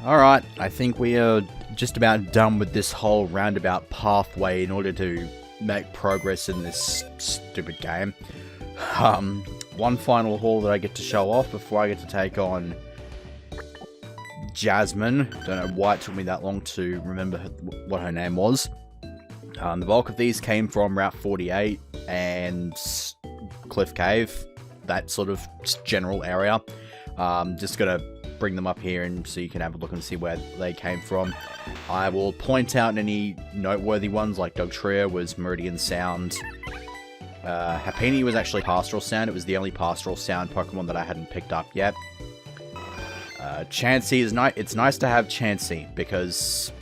Alright, I think we are just about done with this whole roundabout pathway in order to make progress in this stupid game. One final haul that I get to show off before I get to take on Jasmine. Don't know why it took me that long to remember what her name was. The bulk of these came from Route 48 and Cliff Cave, that sort of general area. Just gonna bring them up here and so you can have a look and see where they came from. I will point out any noteworthy ones, like Dugtrio was Meridian Sound. Happiny was actually Pastoral Sound. It was the only Pastoral Sound Pokemon that I hadn't picked up yet. Chansey is nice. It's nice to have Chansey because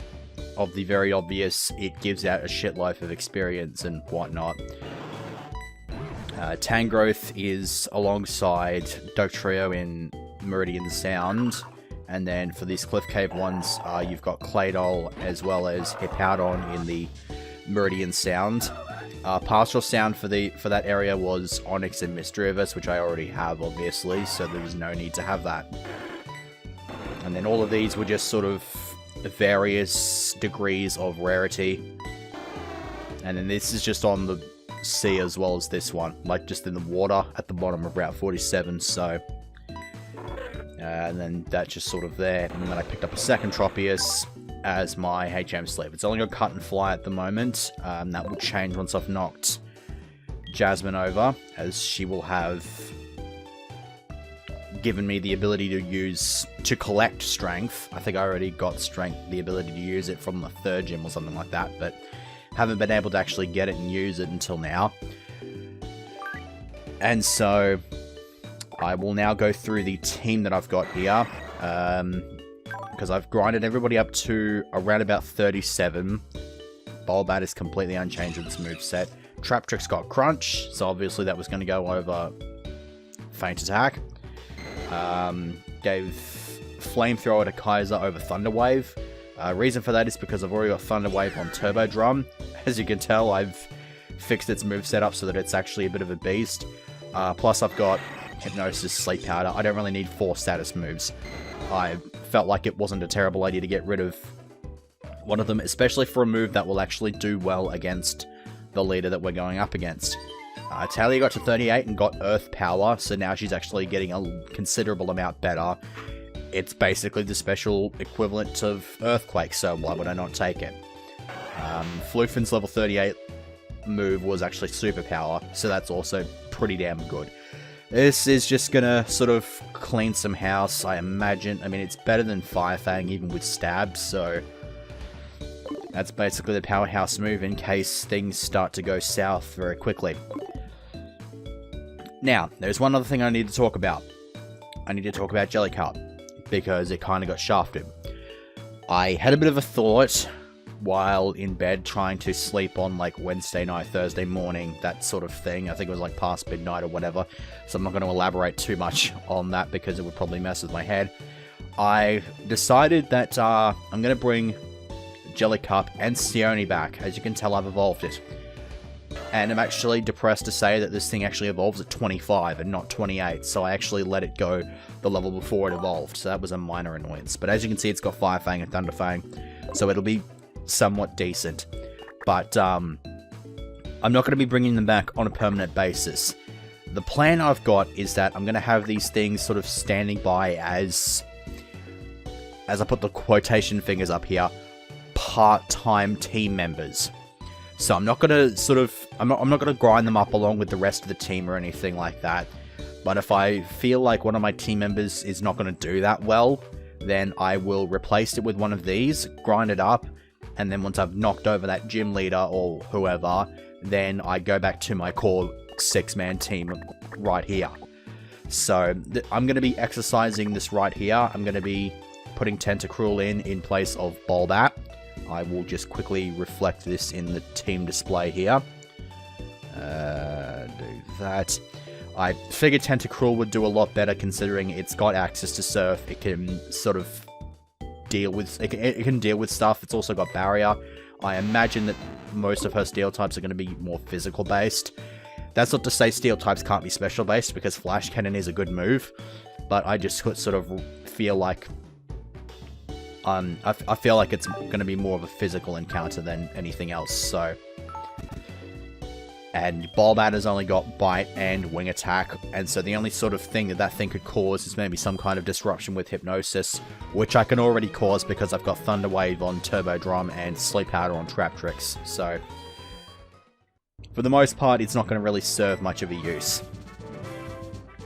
of the very obvious, it gives out a shitload of experience and whatnot. Tangrowth is alongside Dugtrio in Meridian Sound, and then for these Cliff Cave ones, you've got Claydol as well as Hippowdon in the Meridian Sound. Pastoral Sound for that area was Onyx and Misdreavus, which I already have, obviously, so there was no need to have that. And then all of these were just sort of various degrees of rarity. And then this is just on the sea as well as this one, like just in the water at the bottom of Route 47, so... and then that's just sort of there. And then I picked up a second Tropius as my HM sleeve. It's only got Cut and Fly at the moment. That will change once I've knocked Jasmine over, as she will have given me the ability to collect strength. I think I already got strength, the ability to use it from the third gym or something like that, but haven't been able to actually get it and use it until now. And so I will now go through the team that I've got here, because I've grinded everybody up to around about 37. Bulbat is completely unchanged with its moveset. Traptrix got Crunch, so obviously that was going to go over Feint Attack. Gave Flamethrower to Kaiser over Thunder Wave. Reason for that is because I've already got Thunder Wave on Turbo Drum. As you can tell, I've fixed its moveset up so that it's actually a bit of a beast. Plus I've got Hypnosis, Sleep Powder. I don't really need 4 status moves. I felt like it wasn't a terrible idea to get rid of one of them, especially for a move that will actually do well against the leader that we're going up against. Talia got to 38 and got Earth Power, so now she's actually getting a considerable amount better. It's basically the special equivalent of Earthquake, so why would I not take it? Floofin's level 38 move was actually Superpower, so that's also pretty damn good. This is just gonna sort of clean some house, I imagine. I mean, it's better than Firefang, even with stabs, so that's basically the powerhouse move in case things start to go south very quickly. Now, there's one other thing I need to talk about. I need to talk about Jellycup, because it kind of got shafted. I had a bit of a thought while in bed trying to sleep on like Wednesday night, Thursday morning, that sort of thing. I think it was like past midnight or whatever, so I'm not going to elaborate too much on that because it would probably mess with my head. I decided that I'm going to bring Jellycup and Sione back. As you can tell, I've evolved it. And I'm actually depressed to say that this thing actually evolves at 25 and not 28, so I actually let it go the level before it evolved, so that was a minor annoyance. But as you can see, it's got Firefang and Thunderfang, so it'll be somewhat decent. But I'm not going to be bringing them back on a permanent basis. The plan I've got is that I'm going to have these things sort of standing by as I put the quotation fingers up here, part-time team members. So I'm not going to I'm not going to grind them up along with the rest of the team or anything like that. But if I feel like one of my team members is not going to do that well, then I will replace it with one of these, grind it up, and then once I've knocked over that gym leader or whoever, then I go back to my core 6-man team right here. So I'm going to be exercising this right here. I'm going to be putting Tentacruel in place of Bulbat. I will just quickly reflect this in the team display here. Do that. I figured Tentacruel would do a lot better considering it's got access to Surf. It can sort of deal with it can deal with stuff. It's also got Barrier. I imagine that most of her Steel types are going to be more physical based. That's not to say Steel types can't be special based, because Flash Cannon is a good move, but I just sort of feel like I feel like it's going to be more of a physical encounter than anything else, so... And Bulbat has only got Bite and Wing Attack, and so the only sort of thing that thing could cause is maybe some kind of disruption with Hypnosis, which I can already cause because I've got Thunder Wave on Turbo Drum and Sleep Powder on Trap Tricks, so... For the most part, it's not going to really serve much of a use.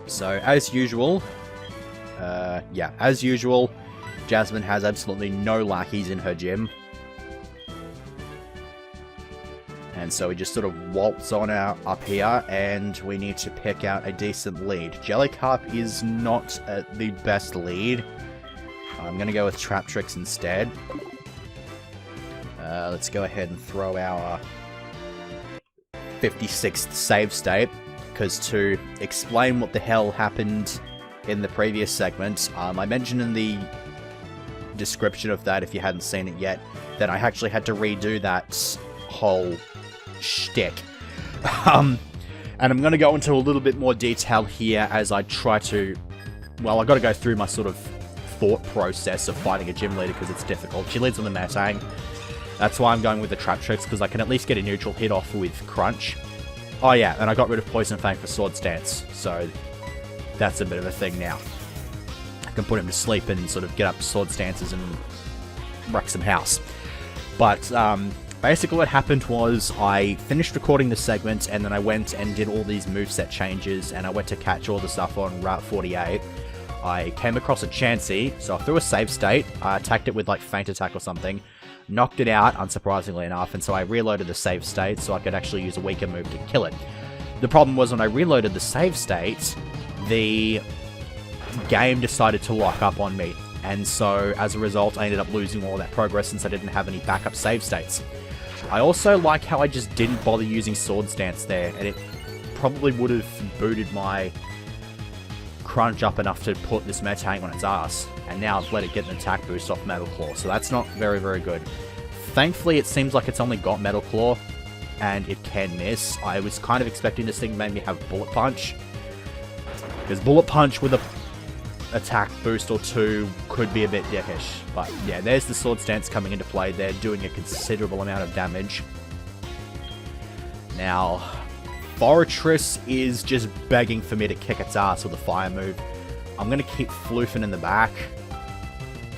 So, as usual... as usual, Jasmine has absolutely no lackeys in her gym. And so we just sort of waltz on out up here, and we need to pick out a decent lead. Jellycarp is not the best lead. I'm going to go with Trap Tricks instead. Let's go ahead and throw our 56th save state, because to explain what the hell happened in the previous segment, I mentioned in the description of that, if you hadn't seen it yet, that I actually had to redo that whole shtick. And I'm going to go into a little bit more detail here as I try to... Well, I've got to go through my sort of thought process of fighting a gym leader because it's difficult. She leads on the Metang. That's why I'm going with the Trap Tricks, because I can at least get a neutral hit off with Crunch. Oh yeah, and I got rid of Poison Fang for Sword Stance, so that's a bit of a thing now. I can put him to sleep and sort of get up Sword Stances and wreck some house. But, basically what happened was I finished recording the segment and then I went and did all these moveset changes and I went to catch all the stuff on Route 48. I came across a Chansey, so I threw a save state, I attacked it with like Feint Attack or something, knocked it out, unsurprisingly enough, and so I reloaded the save state so I could actually use a weaker move to kill it. The problem was when I reloaded the save state, the game decided to lock up on me, and so as a result I ended up losing all that progress since I didn't have any backup save states. I also like how I just didn't bother using Sword Stance there, and it probably would have booted my Crunch up enough to put this Metang on its ass, and now I've let it get an attack boost off Metal Claw, so that's not very, very good. Thankfully, it seems like it's only got Metal Claw, and it can miss. I was kind of expecting this thing to maybe have Bullet Punch, because Bullet Punch with a attack boost or two could be a bit dickish, but yeah, there's the Sword Stance coming into play. They're doing a considerable amount of damage. Now, Forretress is just begging for me to kick its ass with a fire move. I'm going to keep Floofen in the back,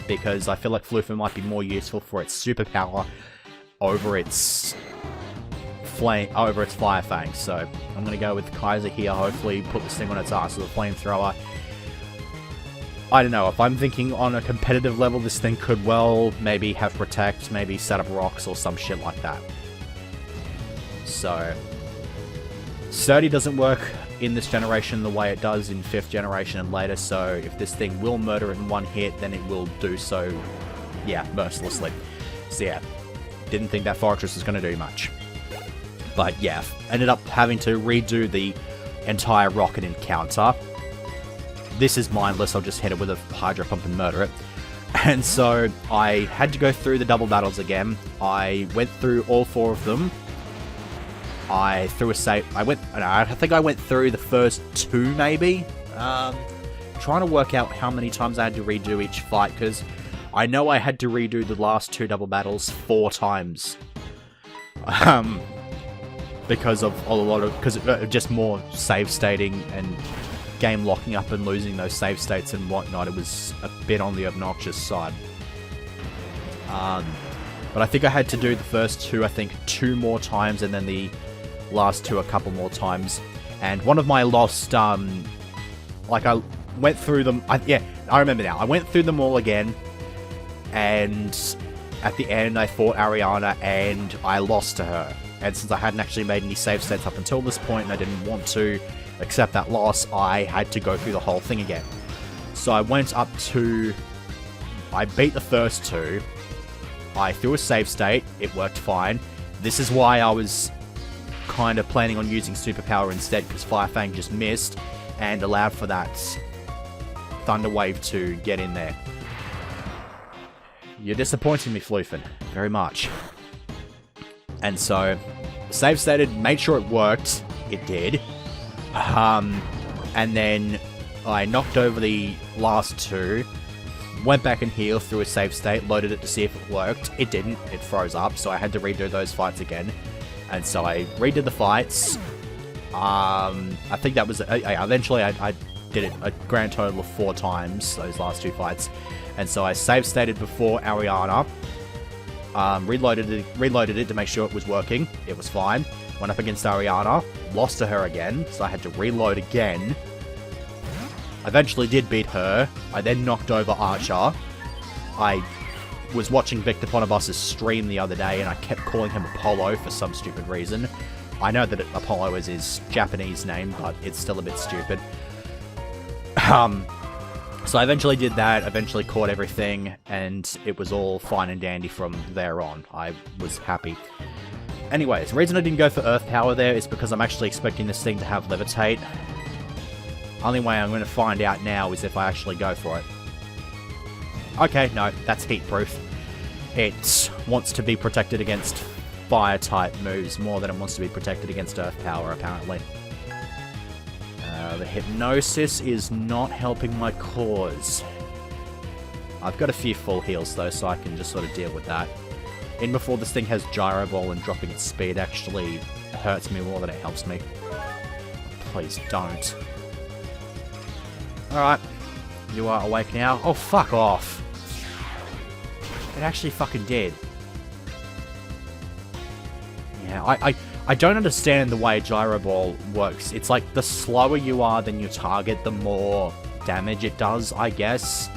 because I feel like Floofen might be more useful for its superpower over its Fire Fang. So I'm going to go with Kaiser here, hopefully put this thing on its ass with a Flamethrower. I don't know, if I'm thinking on a competitive level, this thing could well maybe have Protect, maybe set up rocks or some shit like that. So, Sturdy doesn't work in this generation the way it does in 5th generation and later, so if this thing will murder it in one hit, then it will do so, yeah, mercilessly. So yeah, didn't think that Forretress was going to do much. But yeah, ended up having to redo the entire rocket encounter. This is mindless, I'll just hit it with a Hydro Pump and murder it. And so I had to go through the double battles again. I went through all 4 of them. I threw a save. I think I went through the first 2 maybe. Trying to work out how many times I had to redo each fight, because I know I had to redo the last 2 double battles 4 times. Because of just more save stating and game locking up and losing those save states and whatnot. It was a bit on the obnoxious side. But I think I had to do the first 2, I think 2 more times, and then the last 2 a couple more times. And one of my lost, like I went through them, yeah, I remember now. I went through them all again, and at the end I fought Ariana and I lost to her. And since I hadn't actually made any save states up until this point and I didn't want to accept that loss, I had to go through the whole thing again. So I went up to... I beat the first 2. I threw a save state. It worked fine. This is why I was kind of planning on using Superpower instead, because Fire Fang just missed and allowed for that Thunder Wave to get in there. You're disappointing me, Floofen. Very much. And so, save stated, made sure it worked. It did. And then I knocked over the last 2. Went back and healed through a save state, loaded it to see if it worked. It didn't, it froze up, so I had to redo those fights again. And so I redid the fights. I think that was, eventually I did it a grand total of 4 times, those last 2 fights. And so I save stated before Ariana, reloaded it to make sure it was working. It was fine. Went up against Ariana, lost to her again, so I had to reload again. Eventually did beat her. I then knocked over Archer. I was watching Victor Ponabus's stream the other day, and I kept calling him Apollo for some stupid reason. I know that Apollo is his Japanese name, but it's still a bit stupid. So I eventually did that, eventually caught everything, and it was all fine and dandy from there on. I was happy. Anyways, the reason I didn't go for Earth Power there is because I'm actually expecting this thing to have Levitate. Only way I'm going to find out now is if I actually go for it. Okay, no, that's Heat Proof. It wants to be protected against Fire-type moves more than it wants to be protected against Earth Power, apparently. The Hypnosis is not helping my cause. I've got a few full heals, though, so I can just sort of deal with that. In before this thing has Gyro Ball, and dropping its speed actually hurts me more than it helps me. Please don't. Alright. You are awake now. Oh, fuck off. It actually fucking did. Yeah, I don't understand the way Gyro Ball works. It's like the slower you are than your target, the more damage it does, I guess.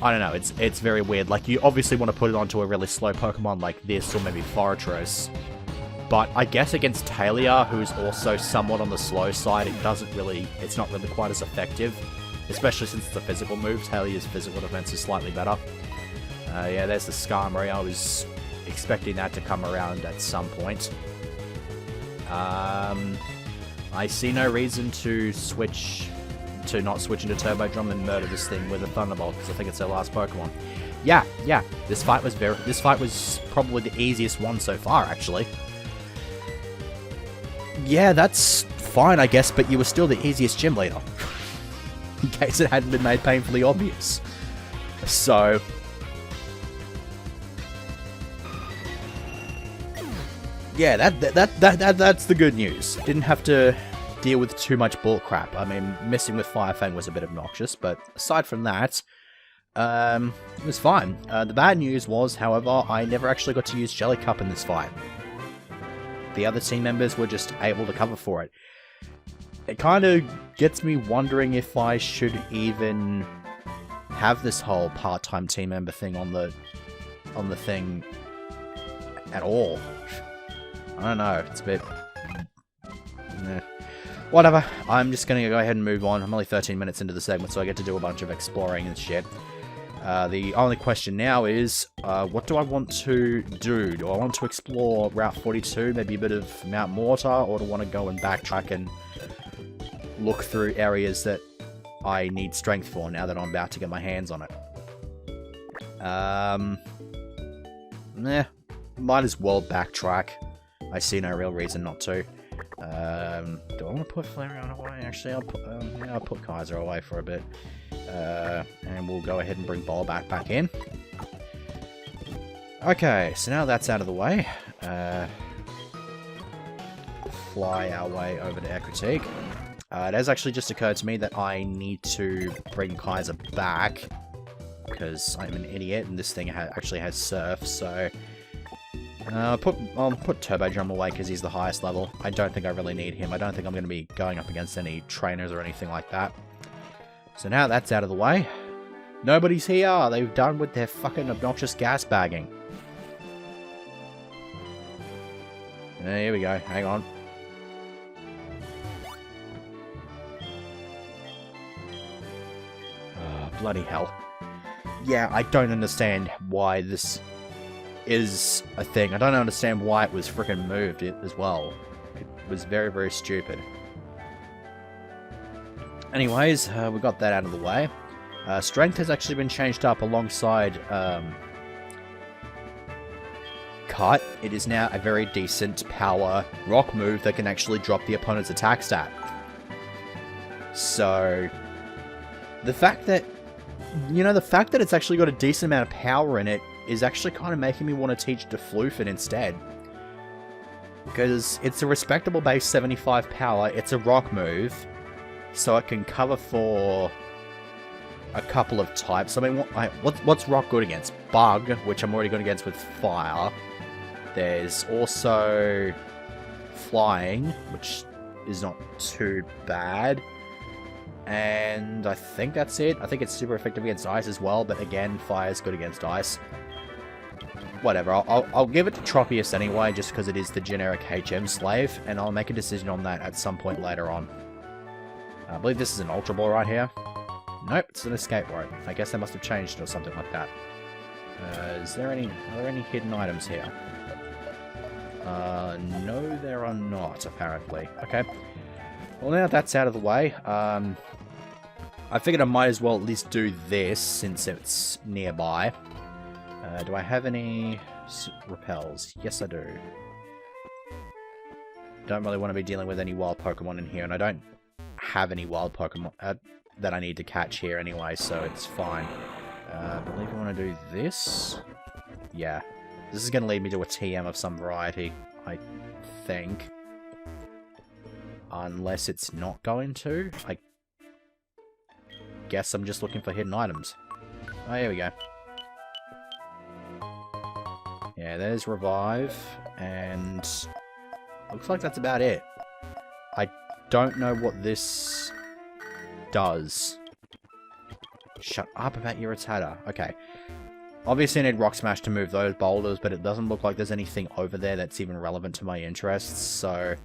I don't know, it's very weird. Like, you obviously want to put it onto a really slow Pokemon like this, or maybe Forretress. But I guess against Talia, who's also somewhat on the slow side, it's not really quite as effective. Especially since it's a physical move. Talia's physical defense is slightly better. Yeah, there's the Skarmory. I was expecting that to come around at some point. I see no reason to not switch into Turbo Drum and murder this thing with a Thunderbolt, because I think it's their last Pokemon. Yeah, this fight was probably the easiest one so far, actually. Yeah, that's fine, I guess, but you were still the easiest gym leader. In case it hadn't been made painfully obvious. So... yeah, that's the good news. Didn't have to deal with too much bullcrap. I mean, messing with Firefang was a bit obnoxious, but aside from that, it was fine. The bad news was, however, I never actually got to use Jellycup in this fight. The other team members were just able to cover for it. It kind of gets me wondering if I should even have this whole part-time team member thing on the thing at all. I don't know, it's a bit... nah. Whatever, I'm just going to go ahead and move on. I'm only 13 minutes into the segment, so I get to do a bunch of exploring and shit. The only question now is, what do I want to do? Do I want to explore Route 42, maybe a bit of Mount Mortar, or do I want to go and backtrack and look through areas that I need strength for now that I'm about to get my hands on it? Might as well backtrack. I see no real reason not to. Do I want to put Flareon away? Actually, I'll put Kaiser away for a bit. And we'll go ahead and bring Bolbat back in. Okay, so now that's out of the way. Fly our way over to Ecruteak. It has actually just occurred to me that I need to bring Kaiser back, because I'm an idiot and this thing actually has Surf, so... I'll put Turbo Drum away because he's the highest level. I don't think I really need him. I don't think I'm going to be going up against any trainers or anything like that. So now that's out of the way. Nobody's here. They've done with their fucking obnoxious gas bagging. Here we go. Hang on. Oh, bloody hell. Yeah, I don't understand why this is a thing. I don't understand why it was frickin' moved as well. It was very, very stupid. Anyways, we got that out of the way. Strength has actually been changed up alongside Cut. It is now a very decent power rock move that can actually drop the opponent's attack stat. So, the fact that You know, the fact that it's actually got a decent amount of power in it is actually kind of making me want to teach Defloofin instead. Because it's a respectable base 75 power, it's a rock move, so it can cover for a couple of types. I mean, what's rock good against? Bug, which I'm already good against with fire. There's also flying, which is not too bad. And I think that's it. I think it's super effective against ice as well, but again, fire's good against ice. Whatever, I'll give it to Tropius anyway, just because it is the generic HM slave, and I'll make a decision on that at some point later on. I believe this is an Ultra Ball right here. Nope, it's an escape rope. I guess they must have changed it or something like that. Are there any hidden items here? No, there are not, apparently. Okay. Well, now that's out of the way, I figured I might as well at least do this, since it's nearby. Do I have any repels? Yes, I do. Don't really want to be dealing with any wild Pokemon in here, and I don't have any wild Pokemon that I need to catch here anyway, so it's fine. I believe I want to do this. Yeah. This is going to lead me to a TM of some variety, I think. Unless it's not going to. I guess I'm just looking for hidden items. Oh, here we go. Yeah, there's Revive, and looks like that's about it. I don't know what this does. Shut up about your Rattata. Okay. Obviously I need Rock Smash to move those boulders, but it doesn't look like there's anything over there that's even relevant to my interests, so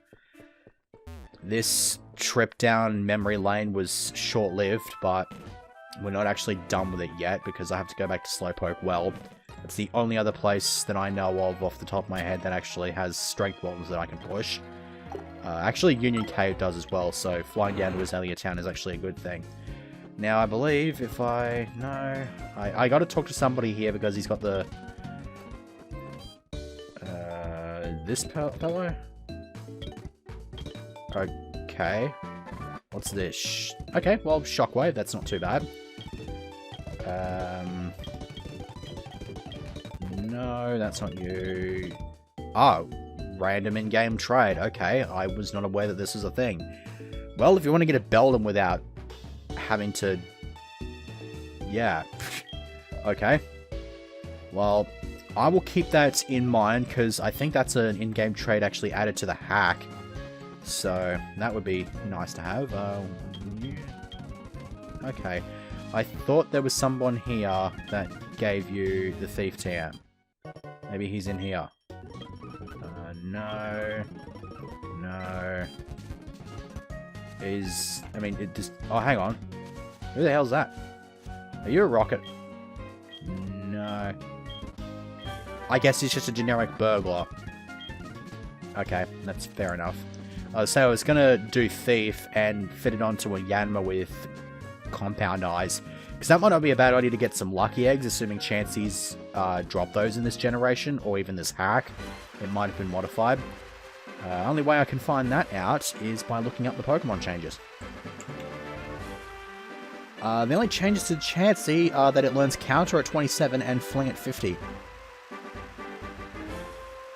this trip down memory lane was short-lived, but we're not actually done with it yet, because I have to go back to Slowpoke Well. It's the only other place that I know of off the top of my head that actually has strength boulders that I can push. Actually, Union Cave does as well, so flying down to Azalea Town is actually a good thing. Now, I believe if I... No. I gotta talk to somebody here because he's got the... this fellow? Okay. What's this? Okay, well, Shockwave, that's not too bad. No, that's not you. Oh, random in-game trade. Okay, I was not aware that this was a thing. Well, if you want to get a Beldum without having to... Yeah. Okay. Well, I will keep that in mind, because I think that's an in-game trade actually added to the hack. So, that would be nice to have. Okay. I thought there was someone here that gave you the Thief TM. Maybe he's in here. No. No. I mean, it just... Oh, hang on. Who the hell's that? Are you a rocket? No. I guess he's just a generic burglar. Okay, that's fair enough. So I was gonna do Thief and fit it onto a Yanma with Compound Eyes. Because that might not be a bad idea to get some Lucky Eggs, assuming Chanseys drop those in this generation, or even this hack. It might have been modified. Only way I can find that out is by looking up the Pokemon changes. The only changes to Chansey are that it learns Counter at 27 and Fling at 50.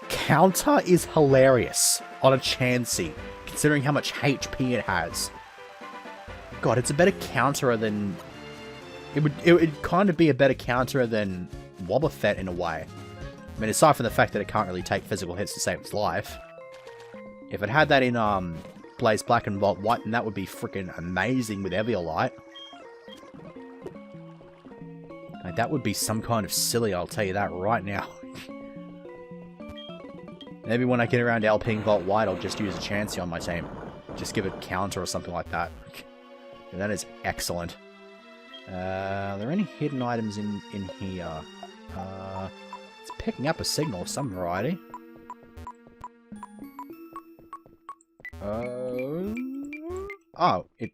Counter is hilarious on a Chansey, considering how much HP it has. God, it's a better counterer than... It would kind of be a better counterer than Wobbuffet in a way. I mean, aside from the fact that it can't really take physical hits to save its life. If it had that in Blaze Black and Volt White, then that would be freaking amazing with Eviolite. Like, that would be some kind of silly, I'll tell you that right now. Maybe when I get around LPing Volt White, I'll just use a Chansey on my team. Just give it counter or something like that. And that is excellent. Are there any hidden items in here? It's picking up a signal of some variety. Oh, it's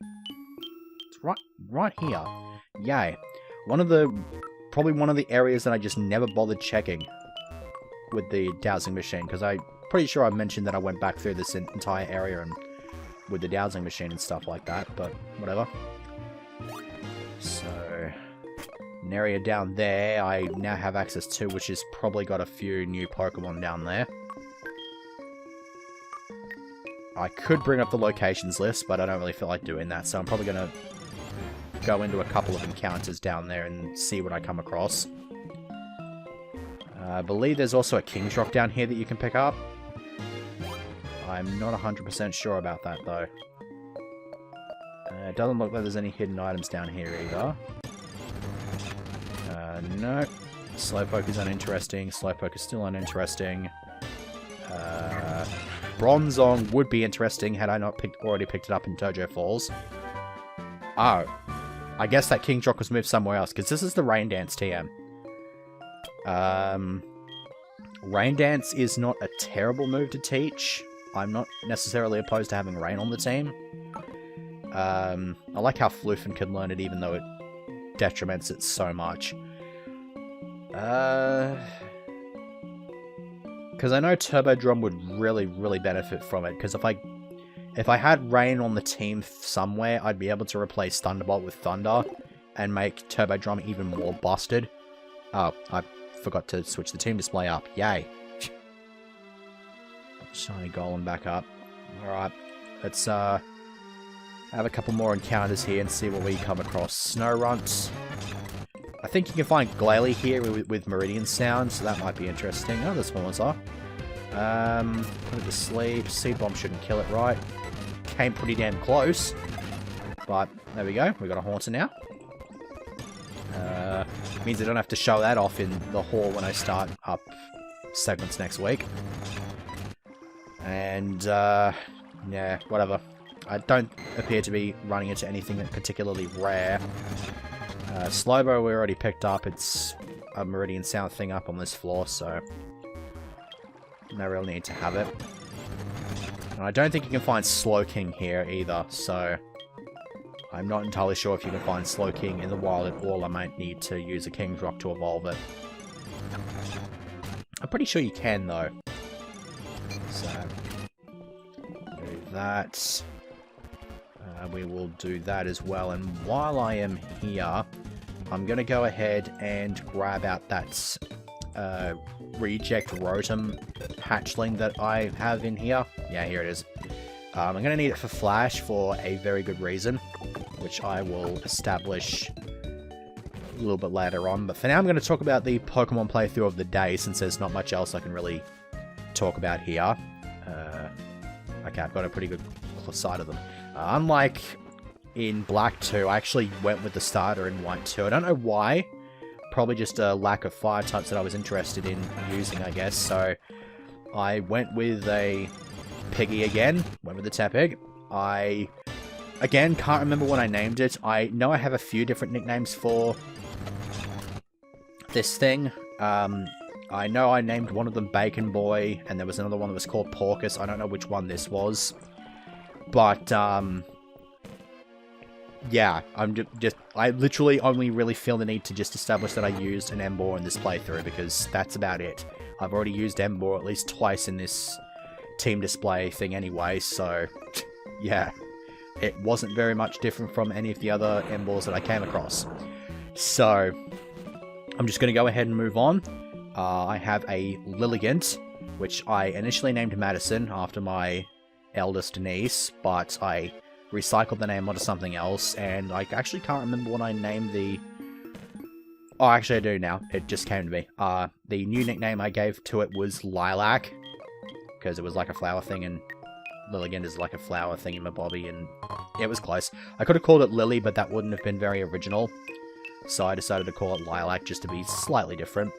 right here. Yay. Probably one of the areas that I just never bothered checking with the dowsing machine, because I'm pretty sure I mentioned that I went back through this entire area and with the dowsing machine and stuff like that, but whatever. So, An area down there I now have access to, which has probably got a few new Pokemon down there. I could bring up the locations list, but I don't really feel like doing that, so I'm probably going to go into a couple of encounters down there and see what I come across. I believe there's also a King's Rock down here that you can pick up. I'm not 100% sure about that, though. It doesn't look like there's any hidden items down here either. No. Slowpoke is uninteresting. Slowpoke is still uninteresting. Bronzong would be interesting had I not already picked it up in Dojo Falls. Oh. I guess that King's Rock was moved somewhere else, because this is the Rain Dance TM. Rain Dance is not a terrible move to teach. I'm not necessarily opposed to having Rain on the team. I like how Floofen can learn it even though it detriments it so much. Because I know Turbo Drum would really, really benefit from it, because if I had Rain on the team somewhere, I'd be able to replace Thunderbolt with Thunder and make Turbo Drum even more busted. Oh, I forgot to switch the team display up. Yay. Shiny Golem back up. Alright, let's have a couple more encounters here and see what we come across. Snorunt. I think you can find Glalie here with Meridian Sound, so that might be interesting. Oh, this one was off. Put it to sleep. Seed Bomb shouldn't kill it, right? Came pretty damn close. But, there we go. We got a Haunter now. Means I don't have to show that off in the hall when I start up segments next week. And, yeah, whatever. I don't appear to be running into anything that particularly rare. Slowbo we already picked up. It's a Meridian Sound thing up on this floor, so no real need to have it. And I don't think you can find Slowking here either, so I'm not entirely sure if you can find Slowking in the wild at all. I might need to use a King's Rock to evolve it. I'm pretty sure you can, though. So, do that. We will do that as well. And while I am here, I'm going to go ahead and grab out that Reject Rotom hatchling that I have in here. Yeah, here it is. I'm going to need it for Flash for a very good reason, which I will establish a little bit later on. But for now, I'm going to talk about the Pokemon playthrough of the day, since there's not much else I can really talk about here. Okay, I've got a pretty good side of them. Unlike in Black 2, I actually went with the starter in White 2. I don't know why. Probably just a lack of fire types that I was interested in using, I guess. So I went with a Piggy again. Went with the Tepig. I, again, can't remember when I named it. I know I have a few different nicknames for this thing. I know I named one of them Bacon Boy, and there was another one that was called Porcus. I don't know which one this was. But, yeah, I literally only really feel the need to just establish that I used an Emboar in this playthrough, because that's about it. I've already used Emboar at least twice in this team display thing anyway, so, yeah. It wasn't very much different from any of the other Emboars that I came across. So, I'm just going to go ahead and move on. I have a Lilligant, which I initially named Madison after my eldest niece, but I recycled the name onto something else, and I actually can't remember what I named the... Oh, actually I do now. It just came to me. The new nickname I gave to it was Lilac, because it was like a flower thing, and Lilligant is like a flower thing in my bobby, and it was close. I could have called it Lily, but that wouldn't have been very original, so I decided to call it Lilac just to be slightly different.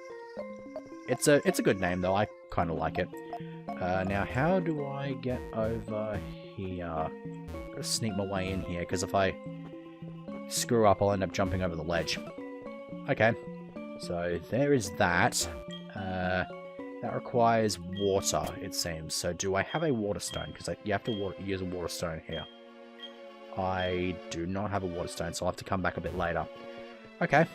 It's a good name, though. I kind of like it. Now, how do I get over here? I'm gonna sneak my way in here, because if I screw up, I'll end up jumping over the ledge. Okay, so there is that. That requires water, it seems. So do I have a water stone? Because you have to use a water stone here. I do not have a water stone, so I'll have to come back a bit later. Okay,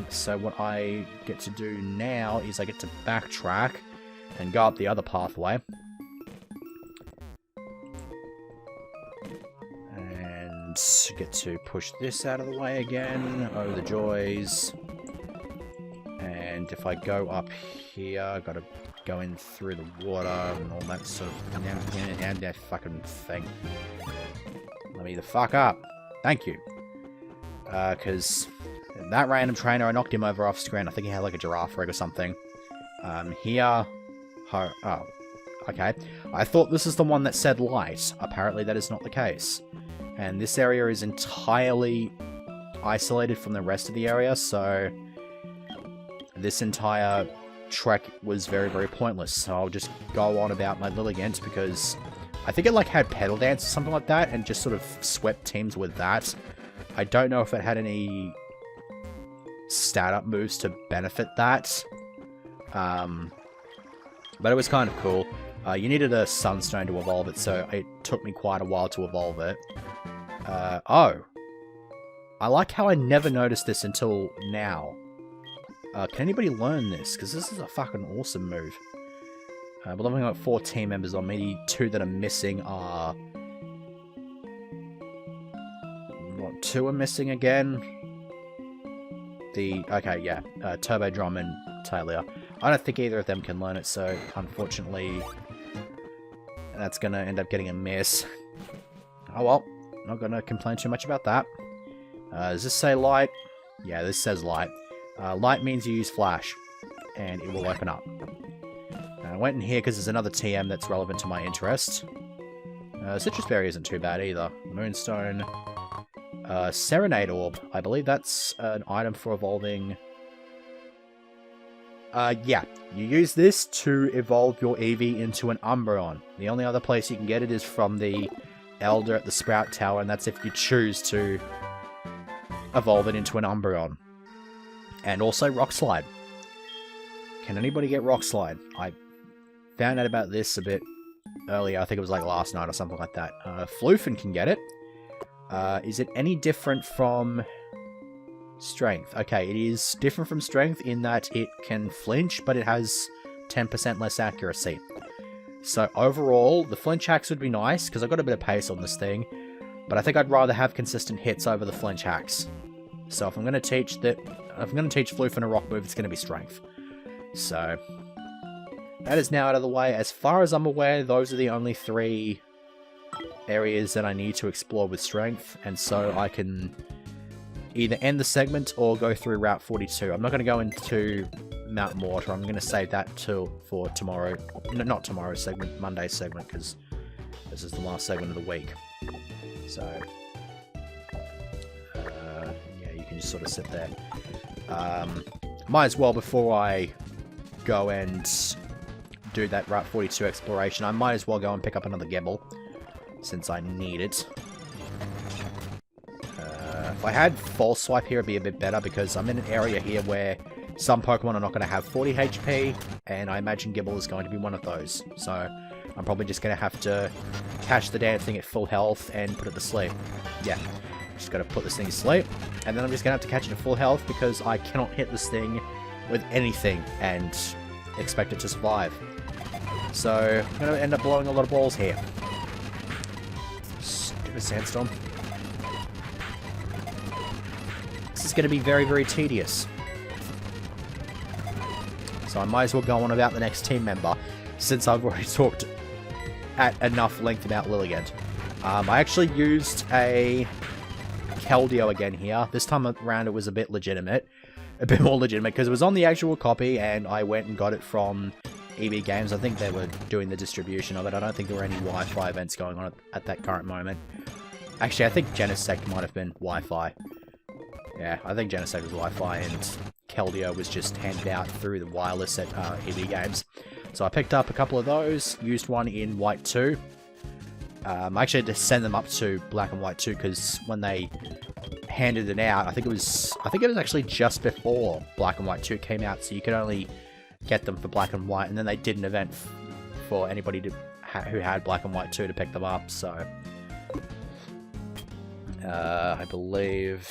so what I get to do now is I get to backtrack and go up the other pathway. And get to push this out of the way again. Oh, the joys. And if I go up here, I gotta go in through the water and all that sort of... And that fucking thing. Let me the fuck up. Thank you. Because that random trainer, I knocked him over off screen. I think he had like a giraffe rig or something. Here... Oh, okay. I thought this is the one that said light. Apparently that is not the case. And this area is entirely isolated from the rest of the area, so this entire trek was very, very pointless. So I'll just go on about my Lilligant because I think it like had pedal dance or something like that and just sort of swept teams with that. I don't know if it had any stat-up moves to benefit that. But it was kind of cool. You needed a Sunstone to evolve it, so it took me quite a while to evolve it. Oh. I like how I never noticed this until now. Can anybody learn this? Because this is a fucking awesome move. But I've only got 4 team members on me. The 2 that are missing are... What, 2 are missing again? Okay, yeah. Turbo Drum and Talia. I don't think either of them can learn it, so unfortunately that's going to end up getting a miss. Oh well, not going to complain too much about that. Does this say light? Yeah, this says light. Light means you use flash, and it will open up. I went in here because there's another TM that's relevant to my interest. Citrus Berry isn't too bad either. Moonstone. Serenade Orb. I believe that's an item for evolving... yeah. You use this to evolve your Eevee into an Umbreon. The only other place you can get it is from the Elder at the Sprout Tower, and that's if you choose to evolve it into an Umbreon. And also Rock Slide. Can anybody get Rock Slide? I found out about this a bit earlier. I think it was like last night or something like that. Floofen can get it. Is it any different from... Strength. Okay, it is different from Strength in that it can flinch, but it has 10% less accuracy. So overall, the flinch hacks would be nice, because I've got a bit of pace on this thing, but I think I'd rather have consistent hits over the flinch hacks. So if I'm going to teach Floofen a rock move, it's going to be Strength. So that is now out of the way. As far as I'm aware, those are the only 3 areas that I need to explore with Strength, and so I can either end the segment or go through Route 42. I'm not going to go into Mount Mortar. I'm going to save that for tomorrow. No, not tomorrow's segment, Monday's segment, because this is the last segment of the week. So, yeah, you can just sort of sit there. Might as well, before I go and do that Route 42 exploration, I might as well go and pick up another Gible, since I need it. If I had False Swipe here, it'd be a bit better, because I'm in an area here where some Pokemon are not going to have 40 HP, and I imagine Gible is going to be one of those. So, I'm probably just going to have to catch the damn thing at full health and put it to sleep. Yeah, just got to put this thing to sleep, and then I'm just going to have to catch it at full health, because I cannot hit this thing with anything and expect it to survive. So, I'm going to end up blowing a lot of balls here. Stupid Sandstorm. This is going to be very, very tedious. So I might as well go on about the next team member, since I've already talked at enough length about Lilligant. I actually used a Keldeo again here. This time around it was a bit legitimate. A bit more legitimate, because it was on the actual copy, and I went and got it from EB Games. I think they were doing the distribution of it. I don't think there were any Wi-Fi events going on at that current moment. Actually, I think Genesect might have been Wi-Fi. Yeah, I think Genesect was Wi-Fi, and Keldeo was just handed out through the wireless at EB Games. So I picked up a couple of those, used one in White 2. I actually had to send them up to Black and White 2, because when they handed it out, I think it was actually just before Black and White 2 came out, so you could only get them for Black and White, and then they did an event for anybody who had Black and White 2 to pick them up, so... I believe...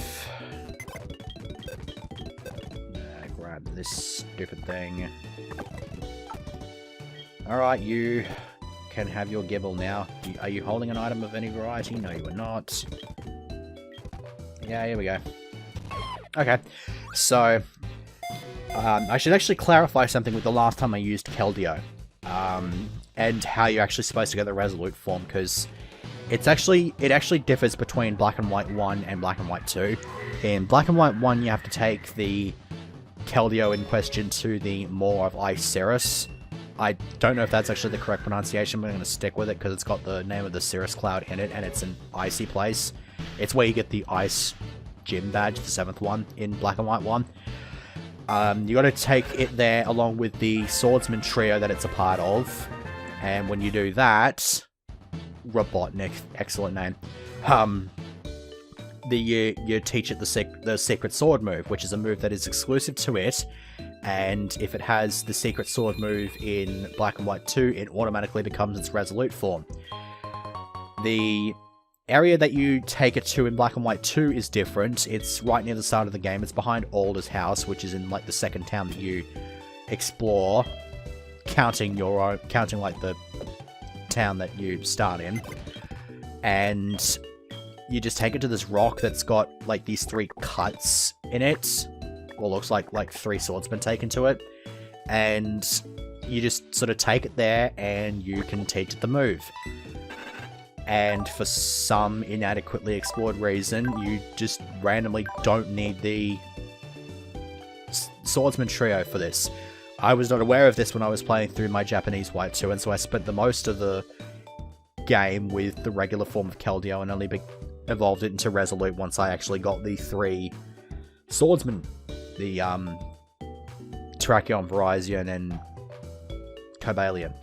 grab this stupid thing. Alright, you can have your Gible now. Are you holding an item of any variety? No, you are not. Yeah, here we go. Okay, so I should actually clarify something with the last time I used Keldeo, and how you're actually supposed to get the Resolute form, because it actually differs between Black and White 1 and Black and White 2. In Black and White 1, you have to take the Keldeo in question to the Maw of Icirrus. I don't know if that's actually the correct pronunciation, but I'm going to stick with it because it's got the name of the Cirrus Cloud in it, and it's an icy place. It's where you get the Ice Gym badge, the 7th one, in Black and White 1. You got to take it there along with the Swordsman trio that it's a part of, and when you do that, Robotnik, excellent name, you teach it the Secret Sword move, which is a move that is exclusive to it, and if it has the Secret Sword move in Black and White 2, it automatically becomes its Resolute form. The area that you take it to in Black and White 2 is different. It's right near the start of the game. It's behind Alder's house, which is in like the second town that you explore, counting like the town that you start in. And you just take it to this rock that's got like these 3 cuts in it, or looks like 3 swordsmen taken to it, and you just sort of take it there and you can teach it the move. And for some inadequately explored reason, you just randomly don't need the Swordsman trio for this. I was not aware of this when I was playing through my Japanese White 2, and so I spent the most of the game with the regular form of Keldeo and only evolved it into Resolute once I actually got the 3 Swordsmen. The Terrakion, Virizion, and Cobalion.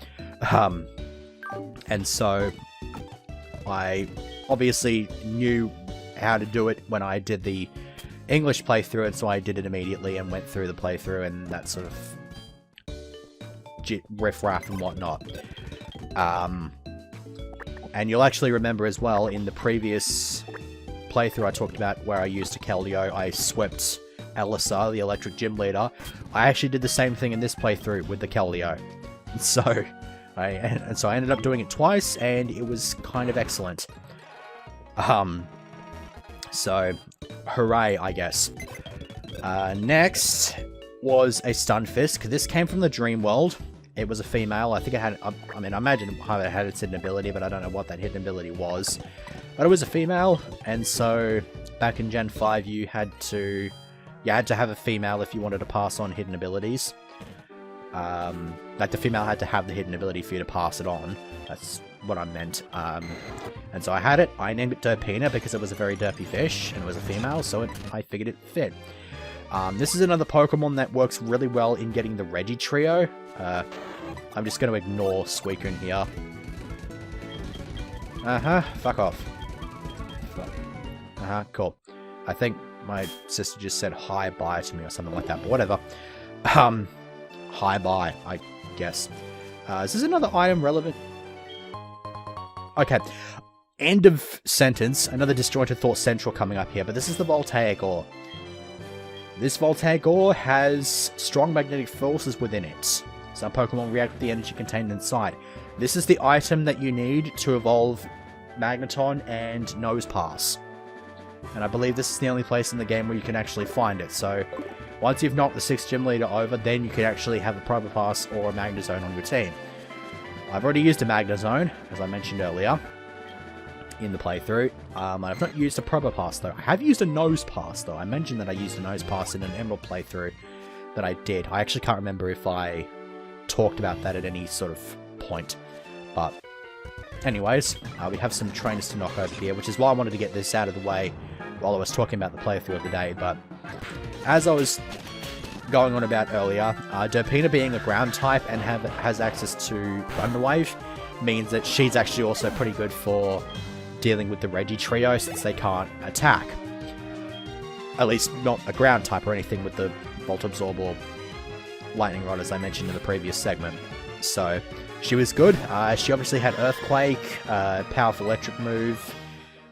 And so I obviously knew how to do it when I did the English playthrough, and so I did it immediately and went through the playthrough and that sort of riff-raff and whatnot. And you'll actually remember as well, in the previous playthrough I talked about where I used a Keldeo, I swept Elisa, the Electric Gym Leader. I actually did the same thing in this playthrough with the Keldeo. So I ended up doing it twice, and it was kind of excellent. So, hooray, I guess. Next was a Stunfisk. This came from the Dream World. It was a female. I think it had, I imagine it had its hidden ability, but I don't know what that hidden ability was. But it was a female, and so back in Gen 5 you had to have a female if you wanted to pass on hidden abilities. Like the female had to have the hidden ability for you to pass it on. That's what I meant. And so I had it. I named it Derpina because it was a very derpy fish, and it was a female, so I figured it fit. This is another Pokemon that works really well in getting the Reggie trio. I'm just going to ignore Suicune here. Fuck off. Cool. I think my sister just said hi-bye to me or something like that, but whatever. Hi-bye, I guess. Is this another item relevant? Okay. End of sentence. Another Disjointed Thought Central coming up here, but this is the Voltaic Ore. This Voltaic Ore has strong magnetic forces within it. Some Pokemon react with the energy contained inside. This is the item that you need to evolve Magneton and Nosepass. And I believe this is the only place in the game where you can actually find it. So once you've knocked the 6th Gym Leader over, then you can actually have a Probopass or a Magnezone on your team. I've already used a Magnezone, as I mentioned earlier, in the playthrough. I've not used a Probopass though. I have used a Nosepass though. I mentioned that I used a Nosepass in an Emerald playthrough that I did. I actually can't remember if I talked about that at any sort of point. But anyways, we have some trainers to knock over here, which is why I wanted to get this out of the way while I was talking about the playthrough of the day. But as I was going on about earlier, Derpina being a ground type and has access to Thunder Wave means that she's actually also pretty good for dealing with the Reggie trio, since they can't attack. At least not a ground type or anything with the Volt Absorb or Lightning Rod, as I mentioned in the previous segment. So she was good. She obviously had Earthquake, powerful electric move.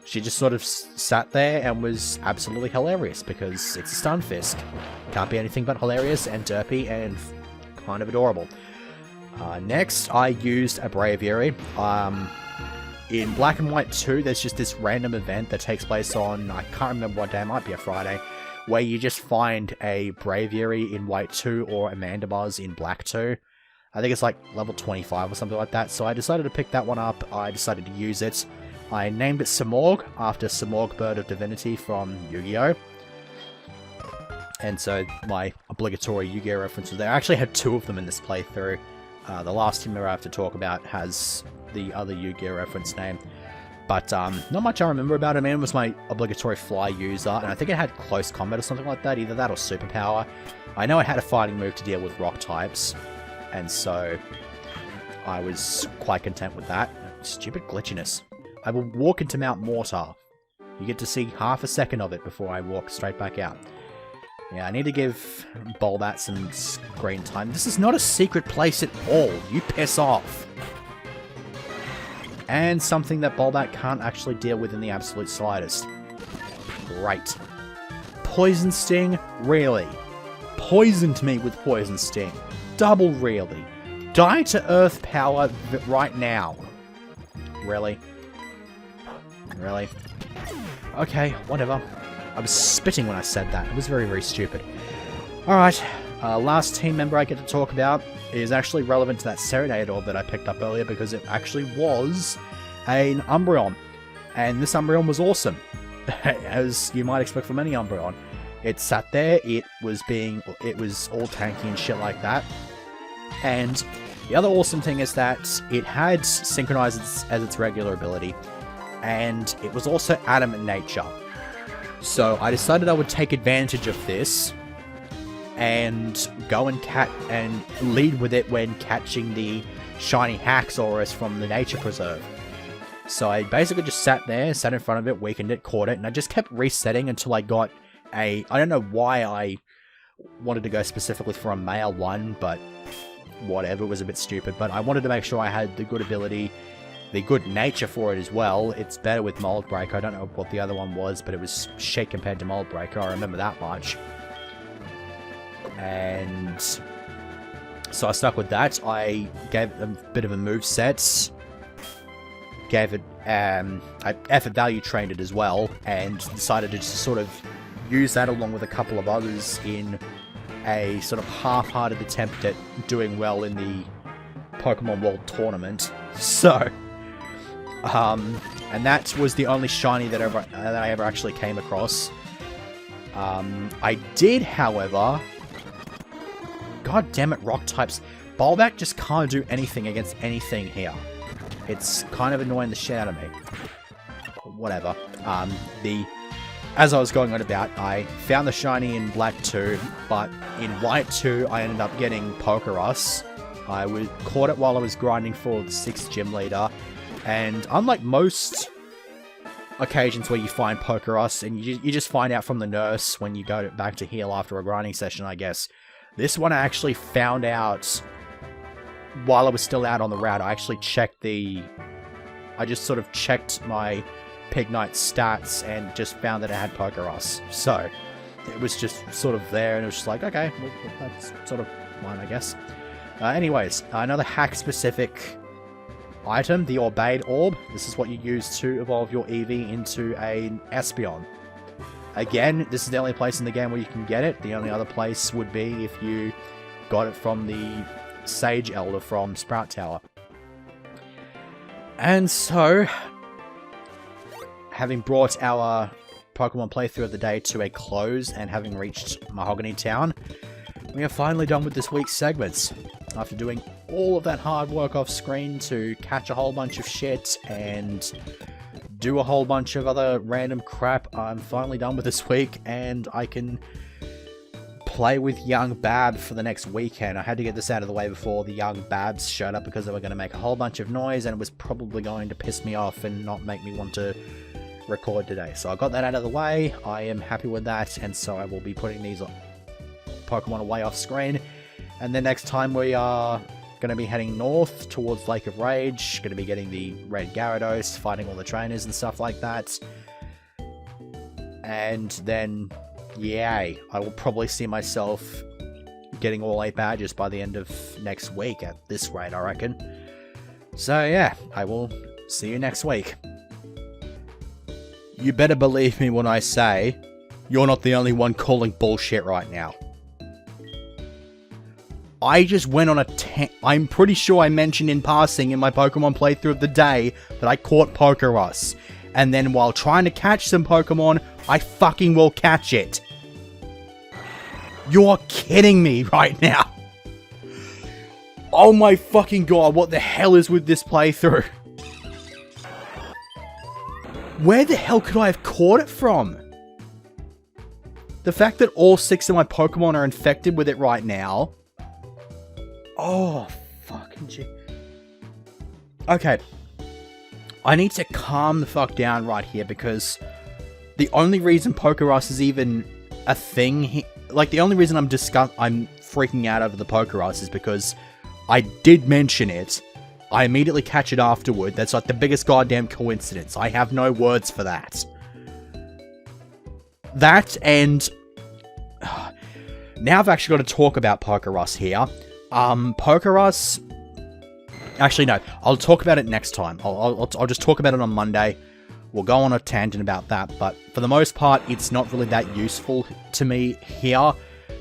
She just sort of sat there and was absolutely hilarious because it's a Stunfisk. Can't be anything but hilarious and derpy and kind of adorable. Next, I used a Braviary. in Black and White 2, there's just this random event that takes place on, I can't remember what day, it might be a Friday, where you just find a Braviary in White 2 or a Mandibuzz in Black 2. I think it's like level 25 or something like that, so I decided to pick that one up. I decided to use it. I named it Samorg, after Samorg Bird of Divinity from Yu-Gi-Oh! And so my obligatory Yu-Gi-Oh! Reference was there. I actually had 2 of them in this playthrough. The last team I have to talk about has the other Yu-Gi-Oh! Reference name. But not much I remember about it. I mean, it was my obligatory fly user, and I think it had close combat or something like that. Either that or superpower. I know it had a fighting move to deal with rock types, and so I was quite content with that. Stupid glitchiness. I will walk into Mount Mortar. You get to see half a second of it before I walk straight back out. Yeah, I need to give Bulbat some screen time. This is not a secret place at all. You piss off. And something that Bulbat can't actually deal with in the absolute slightest. Great. Poison Sting? Really? Poisoned me with Poison Sting. Double really. Die to Earth Power right now. Really? Really? Okay, whatever. I was spitting when I said that. It was very, very stupid. Alright, last team member I get to talk about is actually relevant to that Serenade Orb that I picked up earlier, because it actually was an Umbreon. And this Umbreon was awesome, as you might expect from any Umbreon. It sat there, it was all tanky and shit like that. And the other awesome thing is that it had Synchronize as its regular ability, and it was also Adamant Nature. So I decided I would take advantage of this and go and lead with it when catching the shiny Haxorus from the Nature Preserve. So I basically just sat there, sat in front of it, weakened it, caught it, and I just kept resetting until I got I don't know why I wanted to go specifically for a male one, but whatever, it was a bit stupid. But I wanted to make sure I had the good ability, the good nature for it as well. It's better with Mold Breaker. I don't know what the other one was, but it was shit compared to Mold Breaker. I remember that much. And so I stuck with that. I gave it a bit of a move set. Gave it, I effort value trained it as well, and decided to just sort of use that along with a couple of others in a sort of half-hearted attempt at doing well in the Pokemon World Tournament. So, and that was the only shiny that I ever actually came across. I did, however... God damn it, rock types. Bulbat just can't do anything against anything here. It's kind of annoying the shit out of me. Whatever. As I was going on about, I found the shiny in Black 2, but in White 2, I ended up getting Pokerus. I caught it while I was grinding for the 6th gym leader, and unlike most occasions where you find Pokerus, and you just find out from the nurse when you go back to heal after a grinding session, I guess, this one I actually found out while I was still out on the route. I actually checked I just sort of checked my Pignite stats and just found that it had Pokerus. So, it was just sort of there, and it was just like, okay, well, that's sort of mine, I guess. Anyways, another hack-specific item, the Obeyed Orb. This is what you use to evolve your Eevee into an Espeon. Again, this is the only place in the game where you can get it. The only other place would be if you got it from the Sage Elder from Sprout Tower. And so, having brought our Pokemon playthrough of the day to a close and having reached Mahogany Town, we are finally done with this week's segments. After doing all of that hard work off screen to catch a whole bunch of shit and do a whole bunch of other random crap, I'm finally done with this week, and I can play with young Bab for the next weekend. I had to get this out of the way before the young Babs showed up, because they were going to make a whole bunch of noise, and it was probably going to piss me off and not make me want to record today. So I got that out of the way. I am happy with that, and so I will be putting these Pokemon away off screen. And then next time we are going to be heading north towards Lake of Rage, going to be getting the Red Gyarados, fighting all the trainers and stuff like that. And then, yay, I will probably see myself getting all 8 badges by the end of next week at this rate, I reckon. So yeah, I will See you next week. You better believe me when I say, you're not the only one calling bullshit right now. I just went on a I'm pretty sure I mentioned in passing in my Pokemon playthrough of the day that I caught Pokerus. And then while trying to catch some Pokemon, I fucking will catch it. You're kidding me right now. Oh my fucking god, what the hell is with this playthrough? Where the hell could I have caught it from? The fact that all 6 of my Pokemon are infected with it right now. Oh, fucking gee. Okay. I need to calm the fuck down right here because the only reason Pokerus is even a thing, like the only reason I'm freaking out over the Pokerus is because I did mention it. I immediately catch it afterward. That's like the biggest goddamn coincidence. I have no words for that. That and... Now I've actually got to talk about Pokerus here. Pokerus... Actually, no. I'll talk about it next time. I'll just talk about it on Monday. We'll go on a tangent about that. But for the most part, it's not really that useful to me here.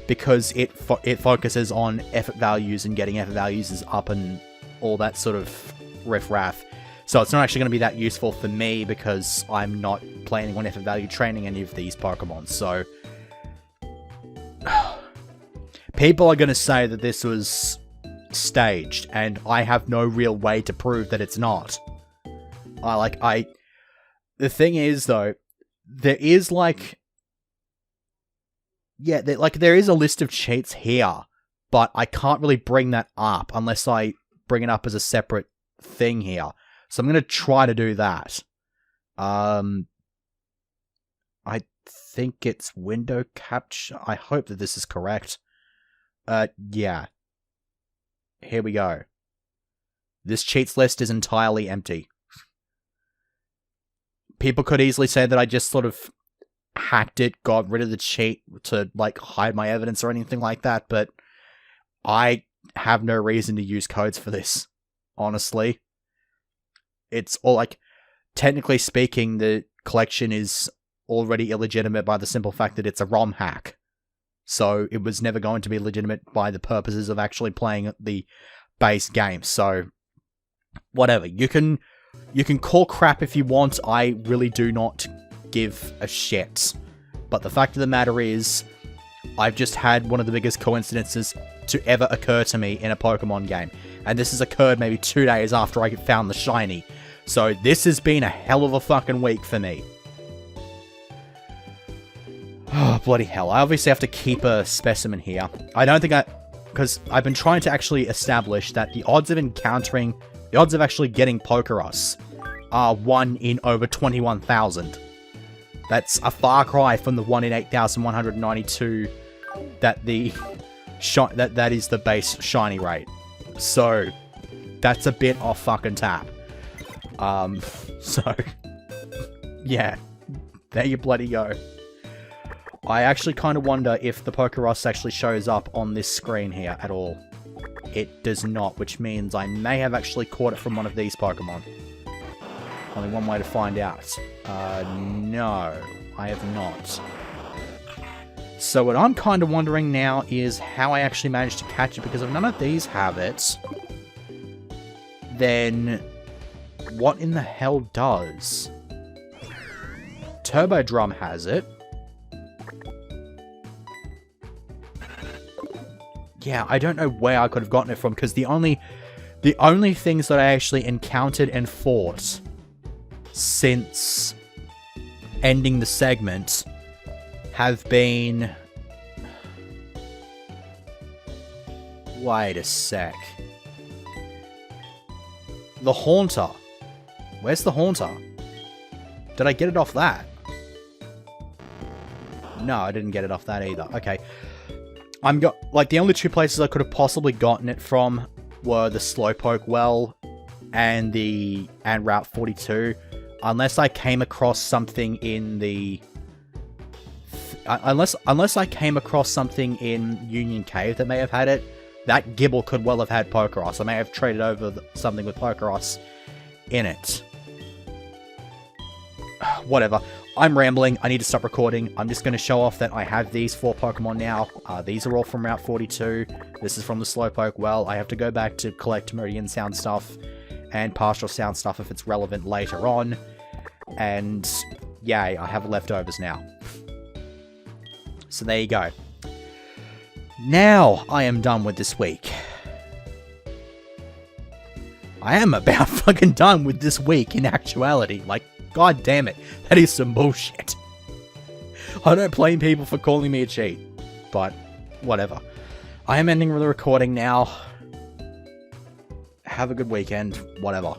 Because it focuses on effort values and getting effort values up and all that sort of riff-raff. So it's not actually going to be that useful for me because I'm not planning on effort value training any of these Pokemon. So people are going to say that this was staged, and I have no real way to prove that it's not. The thing is, though, there is like... Yeah, there is a list of cheats here, but I can't really bring that up unless I bring it up as a separate thing here. So I'm going to try to do that. I think it's window capture. I hope that this is correct. Yeah. Here we go. This cheats list is entirely empty. People could easily say that I just sort of hacked it, got rid of the cheat to, like, hide my evidence or anything like that, but I have no reason to use codes for this, honestly. It's all, like, technically speaking, the collection is already illegitimate by the simple fact that it's a ROM hack. So it was never going to be legitimate by the purposes of actually playing the base game. So, whatever. You can call crap if you want. I really do not give a shit. But the fact of the matter is, I've just had one of the biggest coincidences to ever occur to me in a Pokemon game. And this has occurred maybe 2 days after I found the shiny. So this has been a hell of a fucking week for me. Oh, bloody hell. I obviously have to keep a specimen here. I don't think because I've been trying to actually establish that the odds of actually getting Pokerus are 1 in over 21,000. That's a far cry from the 1 in 8,192 that that is the base shiny rate. So that's a bit off fucking tap. So yeah, there you bloody go. I actually kind of wonder if the Pokerus actually shows up on this screen here at all. It does not, which means I may have actually caught it from one of these Pokemon. Only one way to find out. No, I have not. So what I'm kind of wondering now is how I actually managed to catch it, because if none of these have it, then what in the hell does? Turbo Drum has it. Yeah, I don't know where I could have gotten it from, because the only things that I actually encountered and fought since ending the segment have been... Wait a sec. The Haunter. Where's the Haunter? Did I get it off that? No, I didn't get it off that either. Okay. The only two places I could have possibly gotten it from were the Slowpoke Well and Route 42. Unless I came across something in the... Unless I came across something in Union Cave that may have had it, that Gibble could well have had Pokerus. I may have traded over something with Pokerus in it. whatever. I'm rambling. I need to stop recording. I'm just going to show off that I have these 4 Pokemon now. These are all from Route 42. This is from the Slowpoke well. I have to go back to collect Meridian Sound stuff and Partial Sound stuff if it's relevant later on. And yay, I have leftovers now. So there you go. Now I am done with this week. I am about fucking done with this week in actuality. Like, god damn it. That is some bullshit. I don't blame people for calling me a cheat. But, whatever. I am ending the recording now. Have a good weekend. Whatever.